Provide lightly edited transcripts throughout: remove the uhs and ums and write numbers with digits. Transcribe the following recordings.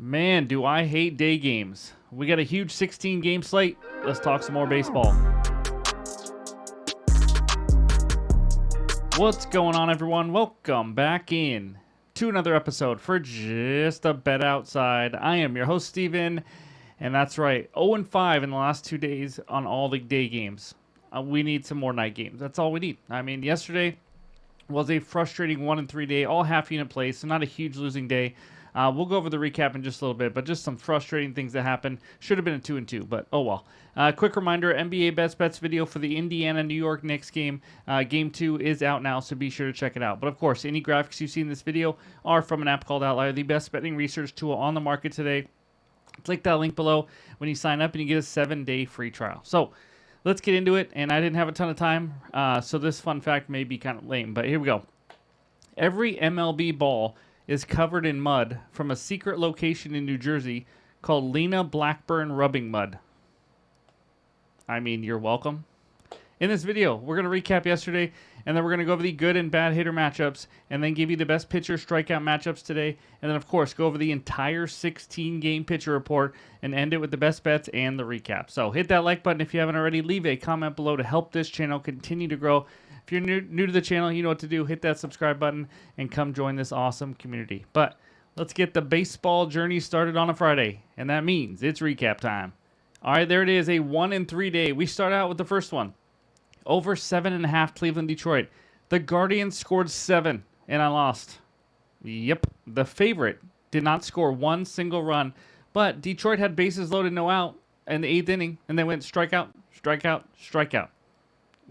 Man, do I hate day games. We got a huge 16 game slate. Let's talk some more baseball. What's going on, everyone? Welcome back in to another episode for Just a Bet Outside. I am your host, Steven, and that's right, 0-5 in the last 2 days on all the day games. We need some more night games. That's all we need. I mean, yesterday was a frustrating 1-3 day, all half unit plays, so not a huge losing day. We'll go over the recap in just a little bit, but just some frustrating things that happened. Should have been a 2-2, but oh well. Quick reminder, NBA Best Bets video for the Indiana-New York Knicks game. Game 2 is out now, so be sure to check it out. But of course, any graphics you see in this video are from an app called OUTLIER, the best betting research tool on the market today. Click that link below when you sign up and you get a 7-day free trial. So let's get into it, and I didn't have a ton of time, so this fun fact may be kind of lame, but here we go. Every MLB ball is covered in mud from a secret location in New Jersey called Lena Blackburn Rubbing Mud. I mean, you're welcome. In this video, we're going to recap yesterday, and then we're going to go over the good and bad hitter matchups, and then give you the best pitcher strikeout matchups today, and then, of course, go over the entire 16-game pitcher report and end it with the best bets and the recap. So hit that like button if you haven't already. Leave a comment below to help this channel continue to grow. If you're new to the channel, you know what to do. Hit that subscribe button and come join this awesome community. But let's get the baseball journey started on a Friday, and that means it's recap time. All right, there it is, a 1-3 day. We start out with the first one. Over 7.5 Cleveland-Detroit. The Guardians scored 7, and I lost. Yep, the favorite did not score one single run, but Detroit had bases loaded, no out in the 8th inning, and they went strikeout, strikeout, strikeout.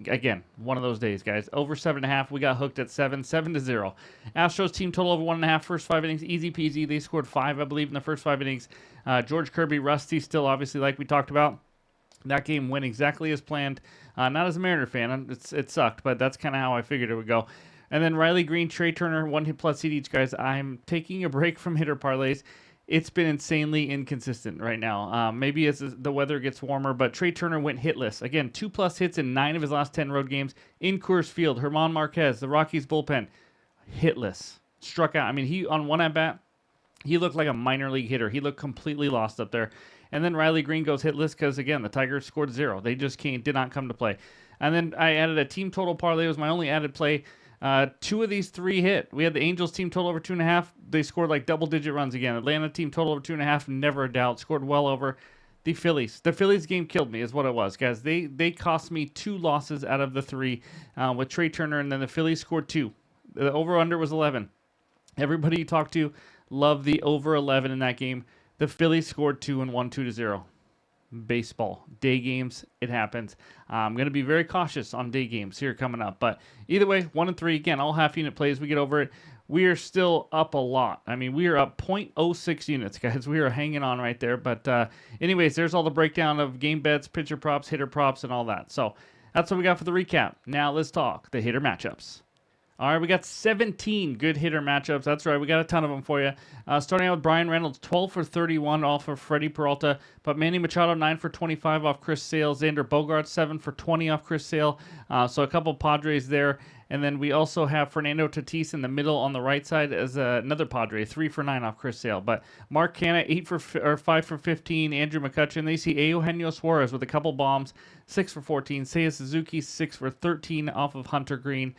Again, one of those days, guys. Over 7.5. We got hooked at 7-0. Astros team total over 1.5 first 5 innings. Easy peasy. They scored 5, I believe, in the first 5 innings. George Kirby, Rusty, still obviously like we talked about. That game went exactly as planned. Not as a Mariner fan. It sucked, but that's kind of how I figured it would go. And then Riley Green, Trey Turner, 1 hit plus seed each, guys. I'm taking a break from hitter parlays. It's been insanely inconsistent right now. Maybe as the weather gets warmer, but Trey Turner went hitless. Again, 2+ hits in 9 of his last 10 road games in Coors Field. German Marquez, the Rockies bullpen, hitless. Struck out. I mean, he on one at-bat, he looked like a minor league hitter. He looked completely lost up there. And then Riley Green goes hitless because, again, the Tigers scored 0. They just did not come to play. And then I added a team total parlay. It was my only added play. 2 of these 3 hit. We had the Angels team total over 2.5. They scored like double-digit runs again. Atlanta team total over 2.5. Never a doubt. Scored well over. The Phillies. The Phillies game killed me is what it was, guys. They cost me 2 losses out of the 3 with Trey Turner, and then the Phillies scored 2. The over-under was 11. Everybody you talk to loved the over 11 in that game. The Phillies scored 2 and won 2-0. Baseball. Day games, it happens. I'm going to be very cautious on day games here coming up. But either way, 1-3. Again, all half-unit plays. We get over it. We are still up a lot. I mean, we are up 0.06 units, guys. We are hanging on right there. But anyways, there's all the breakdown of game bets, pitcher props, hitter props, and all that. So that's what we got for the recap. Now let's talk the hitter matchups. All right, we got 17 good hitter matchups. That's right, we got a ton of them for you. Starting out with Brian Reynolds, 12 for 31 off of Freddie Peralta. But Manny Machado, 9 for 25 off Chris Sale. Xander Bogaerts, 7 for 20 off Chris Sale. So a couple Padres there. And then we also have Fernando Tatis in the middle on the right side as another Padre, 3 for 9 off Chris Sale. But Mark Canha, 5 for 15. Andrew McCutchen. They see Eugenio Suarez with a couple bombs, 6 for 14. Seiya Suzuki, 6 for 13 off of Hunter Green,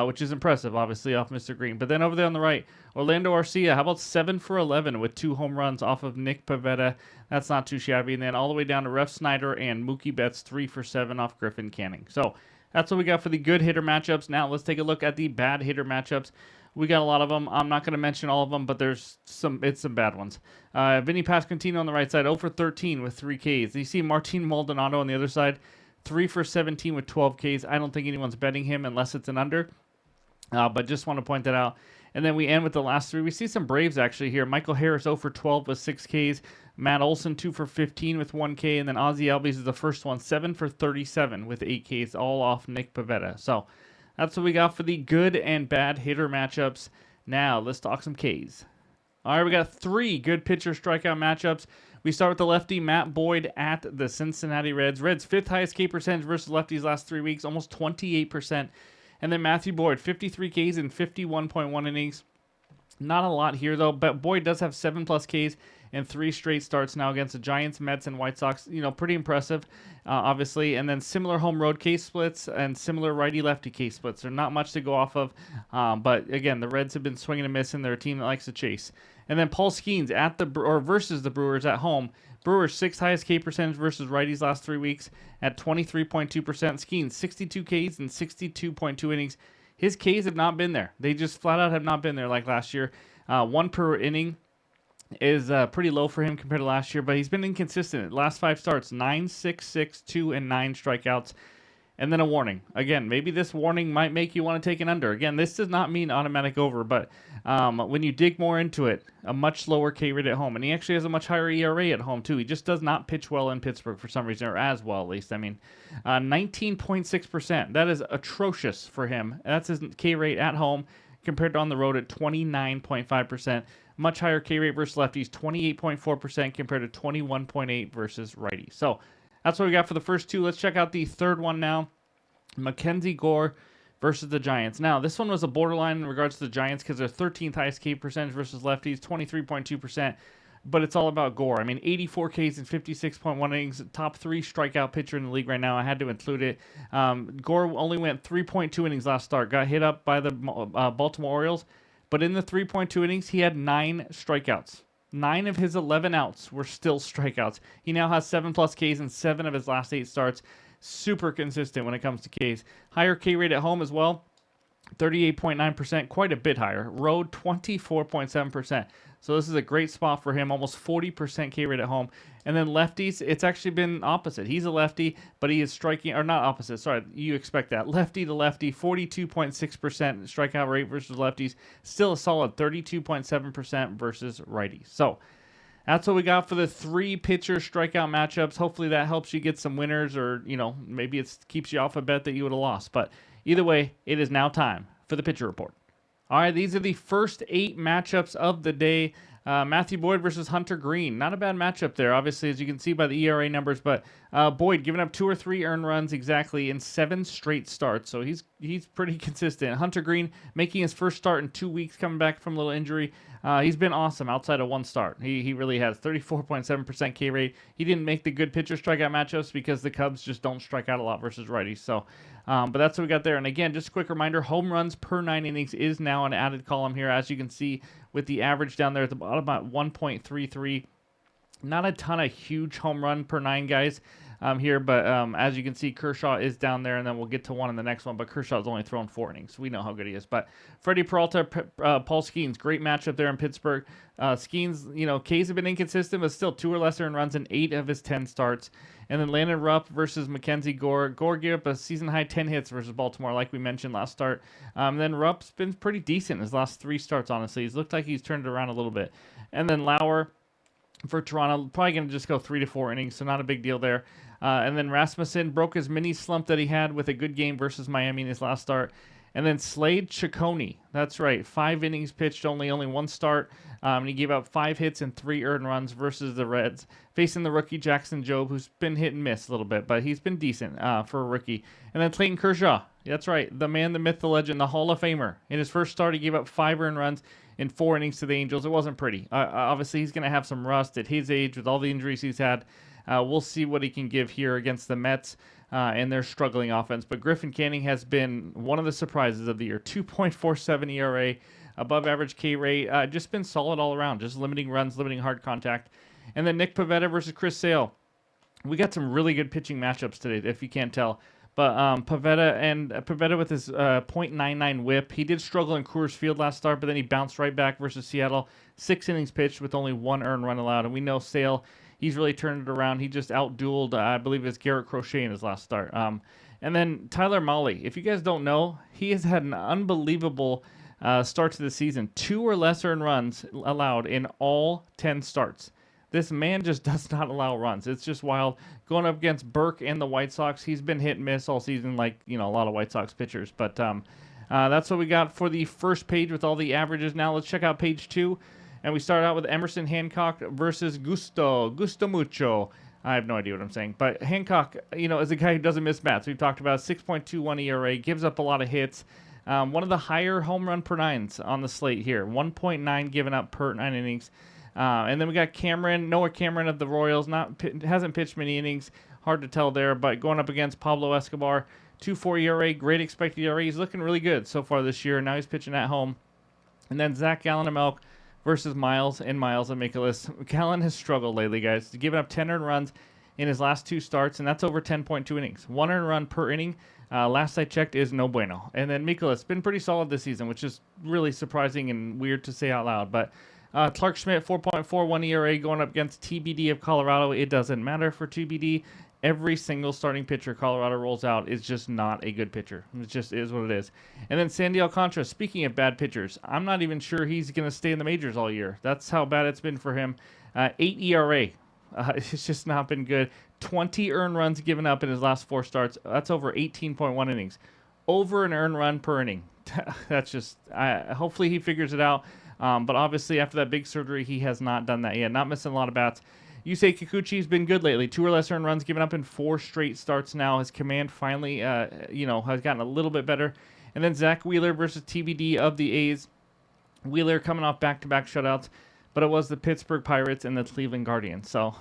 which is impressive, obviously, off Mr. Green. But then over there on the right, Orlando Arcia, how about 7 for 11 with 2 home runs off of Nick Pivetta? That's not too shabby. And then all the way down to Ref Snyder and Mookie Betts, 3 for 7 off Griffin Canning. So that's what we got for the good hitter matchups. Now let's take a look at the bad hitter matchups. We got a lot of them. I'm not going to mention all of them, but there's some bad ones. Vinny Pasquantino on the right side, 0 for 13 with 3 Ks. You see Martin Maldonado on the other side, 3 for 17 with 12 Ks. I don't think anyone's betting him unless it's an under, but just want to point that out. And then we end with the last 3. We see some Braves actually here. Michael Harris, 0 for 12 with 6 Ks. Matt Olson, 2 for 15 with 1 K. And then Ozzie Albies is the first one, 7 for 37 with 8 Ks, all off Nick Pivetta. So that's what we got for the good and bad hitter matchups. Now let's talk some Ks. All right, we got 3 good pitcher strikeout matchups. We start with the lefty, Matt Boyd at the Cincinnati Reds. Reds' 5th highest K percentage versus lefties last 3 weeks, almost 28%. And then Matthew Boyd, 53 Ks in 51.1 innings. Not a lot here though, but Boyd does have 7+ Ks and 3 straight starts now against the Giants, Mets, and White Sox. Pretty impressive, obviously. And then similar home road case splits and similar righty lefty case splits. They're not much to go off of, but again, the Reds have been swinging and missing. They're a team that likes to chase. And then Paul Skeens versus the Brewers at home. Brewers 6th highest K percentage versus righties last 3 weeks at 23.2%. Skeens 62 Ks and 62.2 innings. His Ks have not been there. They just flat out have not been there like last year. 1 per inning is pretty low for him compared to last year, but he's been inconsistent. Last 5 starts, 9, 6, 6, 2, and 9 strikeouts. And then a warning. Again, maybe this warning might make you want to take an under. Again, this does not mean automatic over, but when you dig more into it, a much lower K rate at home. And he actually has a much higher ERA at home, too. He just does not pitch well in Pittsburgh for some reason, or as well, at least. 19.6%. That is atrocious for him. That's his K rate at home compared to on the road at 29.5%. Much higher K rate versus lefties, 28.4% compared to 21.8% versus righties. So that's what we got for the first 2. Let's check out the third one now. Mackenzie Gore versus the Giants. Now, this one was a borderline in regards to the Giants because they're 13th highest K percentage versus lefties, 23.2%. But it's all about Gore. 84 Ks and 56.1 innings, top 3 strikeout pitcher in the league right now. I had to include it. Gore only went 3.2 innings last start. Got hit up by the Baltimore Orioles. But in the 3.2 innings, he had 9 strikeouts. 9 of his 11 outs were still strikeouts. He now has 7+ Ks in 7 of his last 8 starts. Super consistent when it comes to Ks. Higher K rate at home as well. 38.9%, quite a bit higher. Road, 24.7%. So this is a great spot for him, almost 40% K rate at home. And then lefties, it's actually been opposite. He's a lefty, but he is striking, or not opposite, sorry, you expect that. Lefty to lefty, 42.6% strikeout rate versus lefties. Still a solid 32.7% versus righties. So that's what we got for the 3 pitcher strikeout matchups. Hopefully that helps you get some winners, or, maybe it keeps you off a bet that you would have lost. But either way, it is now time for the pitcher report. All right, these are the first 8 matchups of the day. Matthew Boyd versus Hunter Green. Not a bad matchup there, obviously, as you can see by the ERA numbers. But Boyd giving up 2 or 3 earned runs exactly in 7 straight starts. So he's pretty consistent. Hunter Green making his first start in 2 weeks, coming back from a little injury. He's been awesome outside of 1 start. He really has 34.7% K rate. He didn't make the good pitcher strikeout matchups because the Cubs just don't strike out a lot versus righties. So, but that's what we got there. And again, just a quick reminder, home runs per 9 innings is now an added column here, as you can see with the average down there at the bottom, about 1.33. Not a ton of huge home run per 9 guys here, but as you can see, Kershaw is down there, and then we'll get to one in the next one, but Kershaw's only thrown 4 innings. We know how good he is. But Freddie Peralta, Paul Skeens, great matchup there in Pittsburgh. Skeens, Ks have been inconsistent, but still 2 or less earned runs in 8 of his 10 starts. And then Landon Rupp versus Mackenzie Gore. Gore gave up a season-high 10 hits versus Baltimore, like we mentioned last start. Then Rupp's been pretty decent his last 3 starts, honestly. He's looked like he's turned it around a little bit. And then Lauer for Toronto, probably going to just go 3 to 4 innings, so not a big deal there. And then Rasmussen broke his mini slump that he had with a good game versus Miami in his last start. And then Slade Ciccone, that's right, 5 innings pitched, only 1 start. And he gave out 5 hits and 3 earned runs versus the Reds, facing the rookie Jackson Jobe, who's been hit and miss a little bit, but he's been decent for a rookie. And then Clayton Kershaw, that's right, the man, the myth, the legend, the Hall of Famer. In his first start, he gave up 5 earned runs in 4 innings to the Angels. It wasn't pretty. Obviously, he's going to have some rust at his age with all the injuries he's had. We'll see what he can give here against the Mets and their struggling offense. But Griffin Canning has been one of the surprises of the year. 2.47 ERA, above average K rate. Just been solid all around, just limiting runs, limiting hard contact. And then Nick Pivetta versus Chris Sale. We got some really good pitching matchups today, if you can't tell. But Pivetta with his .99 whip. He did struggle in Coors Field last start, but then he bounced right back versus Seattle. 6 innings pitched with only 1 earned run allowed. And we know Sale, he's really turned it around. He just outdueled, I believe, it's Garrett Crochet in his last start. And then Tyler Mahle. If you guys don't know, he has had an unbelievable start to the season. 2 or less earned runs allowed in all 10 starts. This man just does not allow runs. It's just wild. Going up against Burke and the White Sox, he's been hit and miss all season, like a lot of White Sox pitchers. But that's what we got for the first page with all the averages. Now let's check out page 2. And we start out with Emerson Hancock versus Gusto Mucho. I have no idea what I'm saying. But Hancock, is a guy who doesn't miss bats. We've talked about 6.21 ERA, gives up a lot of hits. One of the higher home run per nines on the slate here, 1.9 given up per 9 innings. And then we got Noah Cameron of the Royals. Hasn't pitched many innings, hard to tell there, but going up against Pablo Escobar, 2.4 ERA, great expected ERA. He's looking really good so far this year. Now he's pitching at home. And then Zach Gallen of Melk versus Miles and Mikolas. Gallen has struggled lately, guys. He's given up 10 earned runs in his last 2 starts, and that's over 10.2 innings. 1 earned run per inning. Last I checked is no bueno. And then Mikolas been pretty solid this season, which is really surprising and weird to say out loud. But Clark Schmidt, 4.41 ERA going up against TBD of Colorado. It doesn't matter for TBD. Every single starting pitcher Colorado rolls out is just not a good pitcher. It just is what it is. And then Sandy Alcantara, speaking of bad pitchers, I'm not even sure he's going to stay in the majors all year. That's how bad it's been for him. 8 ERA. It's just not been good. 20 earned runs given up in his last 4 starts. That's over 18.1 innings. Over an earned run per inning. That's just, hopefully he figures it out. But obviously after that big surgery, he has not done that yet. Not missing a lot of bats. Yusei Kikuchi's been good lately. 2 or less earned runs given up in 4 straight starts now. His command finally, has gotten a little bit better. And then Zach Wheeler versus TBD of the A's. Wheeler coming off back-to-back shutouts, but it was the Pittsburgh Pirates and the Cleveland Guardians. So,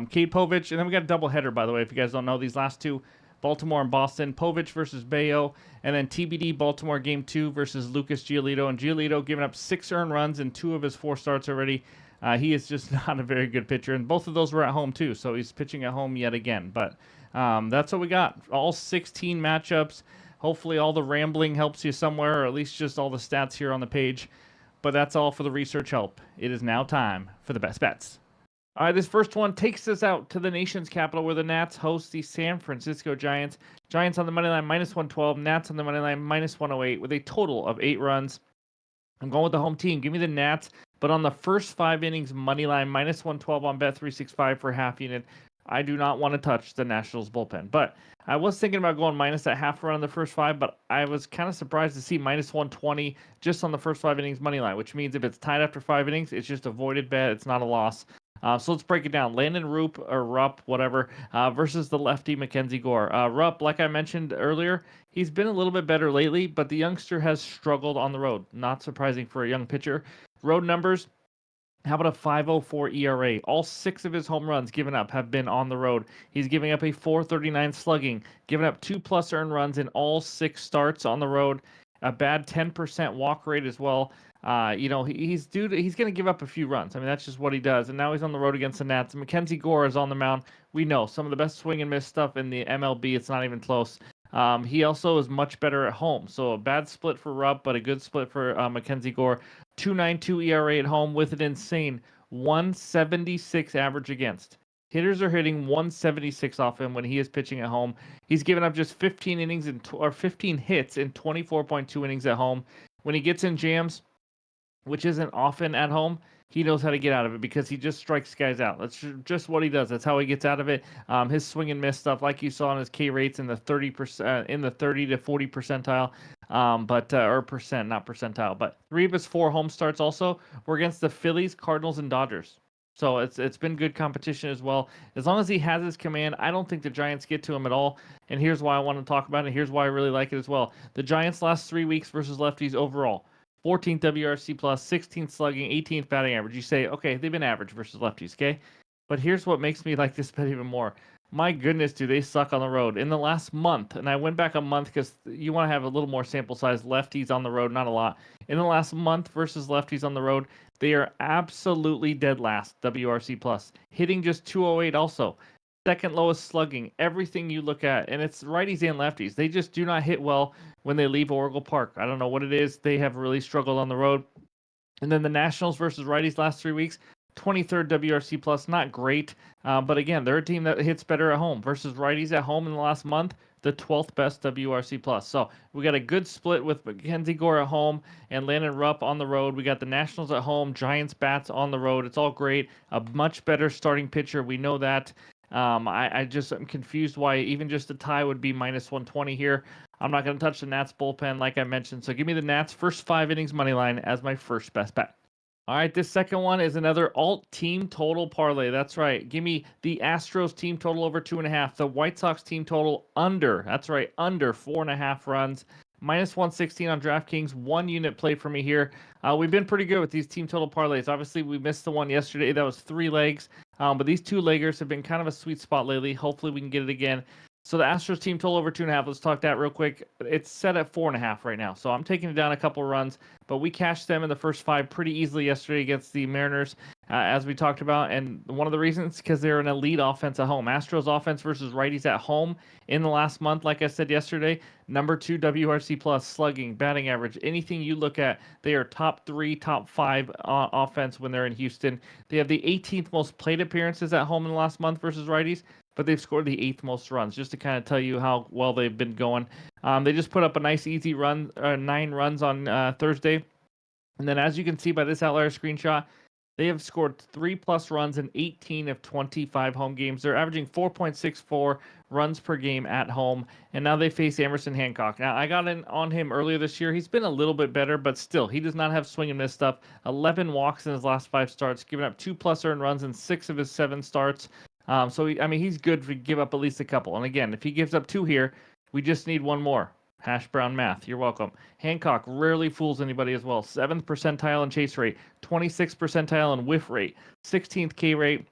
Cade Povich, and then we got a doubleheader, by the way, if you guys don't know. These last 2, Baltimore and Boston. Povich versus Bayo, and then TBD Baltimore Game 2 versus Lucas Giolito. And Giolito giving up 6 earned runs in 2 of his 4 starts already. He is just not a very good pitcher, and both of those were at home too, so he's pitching at home yet again. But that's what we got. All 16 matchups. Hopefully all the rambling helps you somewhere, or at least just all the stats here on the page. But that's all for the research help. It is now time for the best bets. All right, this first one takes us out to the nation's capital where the Nats host the San Francisco Giants. Giants on the money line -112, Nats on the money line -108 with a total of 8 runs. I'm going with the home team. Give me the Nats. But on the first 5 innings, money line -112 on Bet365 for half unit. I do not want to touch the Nationals bullpen. But I was thinking about going minus that half run on the first 5, but I was kind of surprised to see -120 just on the first 5 innings money line, which means if it's tied after 5 innings, it's just a voided bet. It's not a loss. So let's break it down. Landon Rupp, whatever, versus the lefty Mackenzie Gore. Rupp, like I mentioned earlier, he's been a little bit better lately, but the youngster has struggled on the road. Not surprising for a young pitcher. Road numbers, how about a 5.04 ERA? All 6 of his home runs given up have been on the road. He's giving up a 4.39 slugging, giving up 2+ earned runs in all 6 starts on the road. A bad 10% walk rate as well. He's going to give up a few runs. I mean, that's just what he does. And now he's on the road against the Nats. Mackenzie Gore is on the mound. We know some of the best swing and miss stuff in the MLB. It's not even close. He also is much better at home. So a bad split for Rupp, but a good split for Mackenzie Gore. 2.92 ERA at home with an insane 176 average against. Hitters are hitting 176 off him when he is pitching at home. He's given up just 15 innings or 15 hits in 24.2 innings at home. When he gets in jams, which isn't often at home, he knows how to get out of it because he just strikes guys out. That's just what he does. That's how he gets out of it. His swing and miss stuff, like you saw in his K rates in the 30%, in the 30 to 40 percentile, or percent, not percentile. But 3 of his 4 home starts also were against the Phillies, Cardinals, and Dodgers. So it's been good competition as well. As long as he has his command, I don't think the Giants get to him at all. And here's why I want to talk about it. Here's why I really like it as well. The Giants' last 3 weeks versus lefties overall. 14th WRC plus, 16th slugging, 18th batting average. You say, okay, they've been average versus lefties, okay? But here's what makes me like this bet even more. My goodness, do they suck on the road. In the last month, and I went back a month because you want to have a little more sample size, lefties on the road, not a lot. In the last month versus lefties on the road, they are absolutely dead last, WRC plus. Hitting just 208 also. Second lowest slugging, everything you look at, and it's righties and lefties. They just do not hit well when they leave Oracle Park. I don't know what it is. They have really struggled on the road. And then the Nationals versus righties last 3 weeks, 23rd WRC plus, not great. But again, they're a team that hits better at home versus righties at home in the last month, the 12th best WRC plus. So we got a good split with Mackenzie Gore at home and Landon Rupp on the road. We got the Nationals at home, Giants bats on the road. It's all great. A much better starting pitcher. We know that. I'm confused why even just a tie would be -120 here. I'm not going to touch the Nats bullpen like I mentioned. So give me the Nats first 5 innings money line as my first best bet. All right, this second one is another alt team total parlay. That's right. Give me the Astros team total over 2.5. The White Sox team total under. That's right, under 4.5 runs. minus 116 on DraftKings. 1 unit play for me here. We've been pretty good with these team total parlays. Obviously, we missed the one yesterday. That was 3 legs. But these 2-leggers have been kind of a sweet spot lately. Hopefully, we can get it again. So the Astros team total over 2.5. Let's talk that real quick. It's set at 4.5 right now. So I'm taking it down a couple runs, but we cashed them in the first 5 pretty easily yesterday against the Mariners, as we talked about. And one of the reasons, because they're an elite offense at home. Astros offense versus righties at home in the last month, like I said yesterday, number 2 WRC plus, slugging, batting average, anything you look at, they are top 3, top 5 offense when they're in Houston. They have the 18th most plate appearances at home in the last month versus righties, but they've scored the 8th most runs, just to kind of tell you how well they've been going. They just put up a nice easy run, 9 runs on Thursday. And then as you can see by this outlier screenshot, they have scored 3+ runs in 18 of 25 home games. They're averaging 4.64 runs per game at home, and now they face Emerson Hancock. Now, I got in on him earlier this year. He's been a little bit better, but still, he does not have swing and miss stuff. 11 walks in his last 5 starts, giving up 2+ earned runs in 6 of his 7 starts. He's good to give up at least a couple. And again, if he gives up 2 here, we just need 1 more. Hash brown math. You're welcome. Hancock rarely fools anybody as well. 7th percentile in chase rate, 26th percentile in whiff rate, 16th K rate,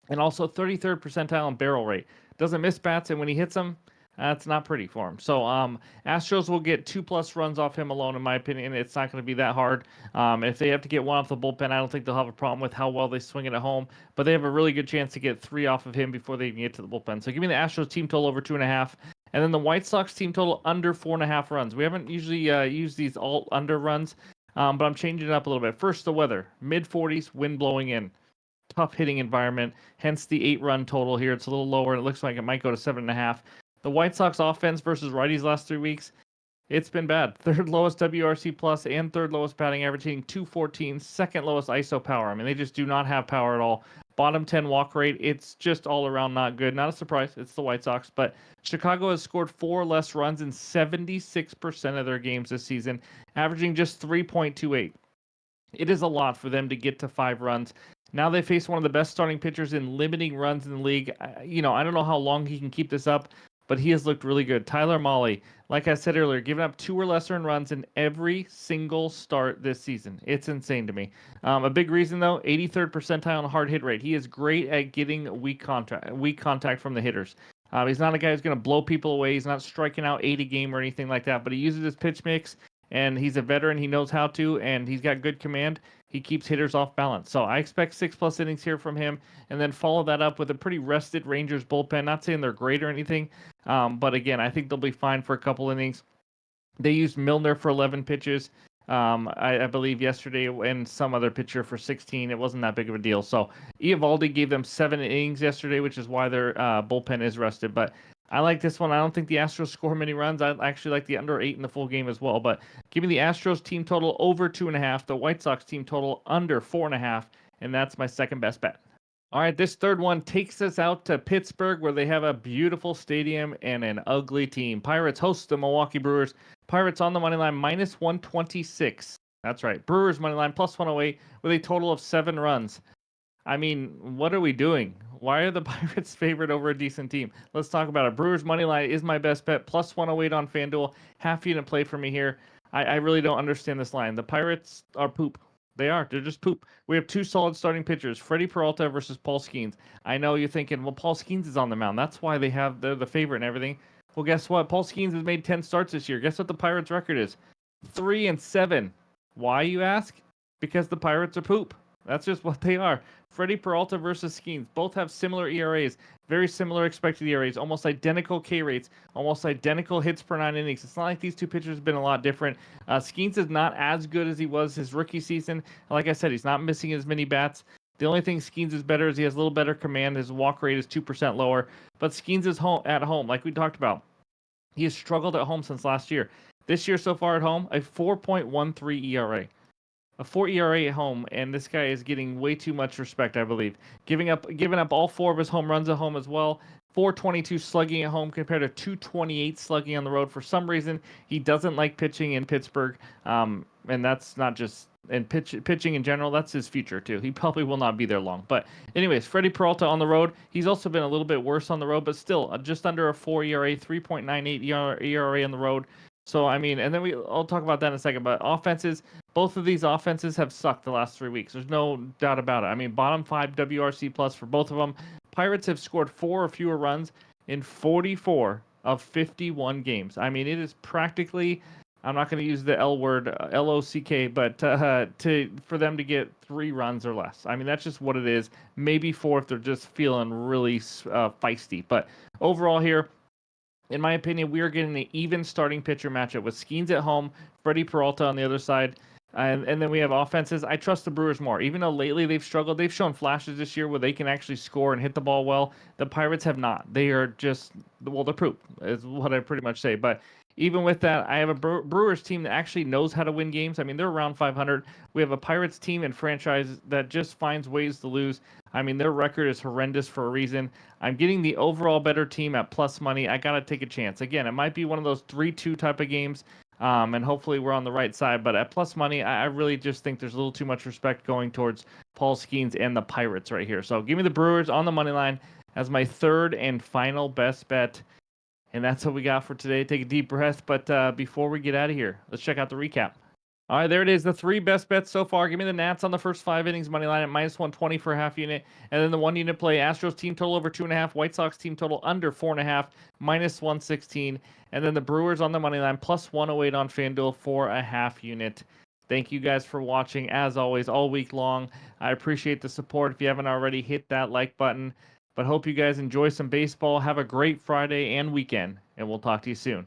and also 33rd percentile in barrel rate. Doesn't miss bats, and when he hits them, that's not pretty for him. So Astros will get 2+ runs off him alone, in my opinion. It's not going to be that hard. If they have to get 1 off the bullpen, I don't think they'll have a problem with how well they swing it at home. But they have a really good chance to get 3 off of him before they even get to the bullpen. So give me the Astros team total over 2.5. And then the White Sox team total under 4.5 runs. We haven't usually used these alt under runs, but I'm changing it up a little bit. First, the weather. Mid-40s, wind blowing in. Tough hitting environment, hence the 8-run total here. It's a little lower. It looks like it might go to 7.5. The White Sox offense versus righties last 3 weeks, it's been bad. 3rd lowest WRC plus and 3rd lowest batting average, hitting 214. 2nd lowest ISO power. I mean, they just do not have power at all. Bottom 10 walk rate, it's just all around not good. Not a surprise, it's the White Sox, but Chicago has scored 4 less runs in 76% of their games this season, averaging just 3.28. It is a lot for them to get to 5 runs. Now they face one of the best starting pitchers in limiting runs in the league. I don't know how long he can keep this up, but he has looked really good. Tyler Mahle, like I said earlier, giving up 2 or less earned runs in every single start this season. It's insane to me. A big reason, though, 83rd percentile on hard hit rate. He is great at getting weak contact from the hitters. He's not a guy who's going to blow people away. He's not striking out 8 a game or anything like that, but he uses his pitch mix, and he's a veteran. He knows how to, and he's got good command. He keeps hitters off balance. So I expect 6+ innings here from him, and then follow that up with a pretty rested Rangers bullpen. Not saying they're great or anything, but again, I think they'll be fine for a couple innings. They used Milner for 11 pitches, I believe, yesterday, and some other pitcher for 16. It wasn't that big of a deal. So Eovaldi gave them 7 innings yesterday, which is why their bullpen is rested. But I like this one. I don't think the Astros score many runs. I actually like the under 8 in the full game as well. But give me the Astros team total over 2.5, the White Sox team total under 4.5, and that's my second best bet. All right, this third one takes us out to Pittsburgh, where they have a beautiful stadium and an ugly team. Pirates host the Milwaukee Brewers. Pirates on the money line minus 126. That's right. Brewers money line plus 108 with a total of 7 runs. I mean, what are we doing? Why are the Pirates favored over a decent team? Let's talk about it. Brewers money line is my best bet. Plus 108 on FanDuel. Half unit play for me here. I really don't understand this line. The Pirates are poop. They are. They're just poop. We have 2 solid starting pitchers, Freddie Peralta versus Paul Skeens. I know you're thinking, well, Paul Skeens is on the mound. That's why they're the favorite and everything. Well, guess what? Paul Skeens has made 10 starts this year. Guess what the Pirates' record is? 3-7. Why, you ask? Because the Pirates are poop. That's just what they are. Freddie Peralta versus Skeens. Both have similar ERAs. Very similar expected ERAs. Almost identical K rates. Almost identical hits per 9 innings. It's not like these two pitchers have been a lot different. Skeens is not as good as he was his rookie season. Like I said, he's not missing as many bats. The only thing Skeens is better is he has a little better command. His walk rate is 2% lower. But Skeens is at home, like we talked about. He has struggled at home since last year. This year so far at home, a 4.13 ERA. A 4 ERA at home, and this guy is getting way too much respect, I believe. Giving up all 4 of his home runs at home as well. 422 slugging at home compared to 228 slugging on the road. For some reason, he doesn't like pitching in Pittsburgh, and that's not just in pitching in general. That's his future too. He probably will not be there long. But anyways, Freddie Peralta on the road. He's also been a little bit worse on the road, but still just under a 4 ERA, 3.98 ERA on the road. So, I mean, and then I'll talk about that in a second, but offenses, both of these offenses have sucked the last 3 weeks. There's no doubt about it. I mean, bottom 5 WRC plus for both of them. Pirates have scored 4 or fewer runs in 44 of 51 games. I mean, it is practically, I'm not going to use the L word, LOCK, but for them to get 3 runs or less. I mean, that's just what it is. Maybe 4 if they're just feeling really feisty. But overall here, in my opinion, we are getting an even starting pitcher matchup with Skeens at home, Freddie Peralta on the other side, and then we have offenses. I trust the Brewers more. Even though lately they've struggled, they've shown flashes this year where they can actually score and hit the ball well. The Pirates have not. They are just, well, they're poop, is what I pretty much say. But even with that, I have a Brewers team that actually knows how to win games. I mean, they're around 500. We have a Pirates team and franchise that just finds ways to lose. I mean, their record is horrendous for a reason. I'm getting the overall better team at plus money. I got to take a chance. Again, it might be one of those 3-2 type of games, and hopefully we're on the right side. But at plus money, I really just think there's a little too much respect going towards Paul Skeens and the Pirates right here. So give me the Brewers on the money line as my third and final best bet. And that's what we got for today. Take a deep breath. But before we get out of here, let's check out the recap. All right, there it is. The 3 best bets so far. Give me the Nats on the first 5 innings money line at minus 120 for a half unit, and then the 1 unit play: Astros team total over 2.5, White Sox team total under 4.5, minus 116, and then the Brewers on the money line plus 108 on FanDuel for a half unit. Thank you guys for watching as always all week long. I appreciate the support. If you haven't already, hit that like button. But hope you guys enjoy some baseball. Have a great Friday and weekend, and we'll talk to you soon.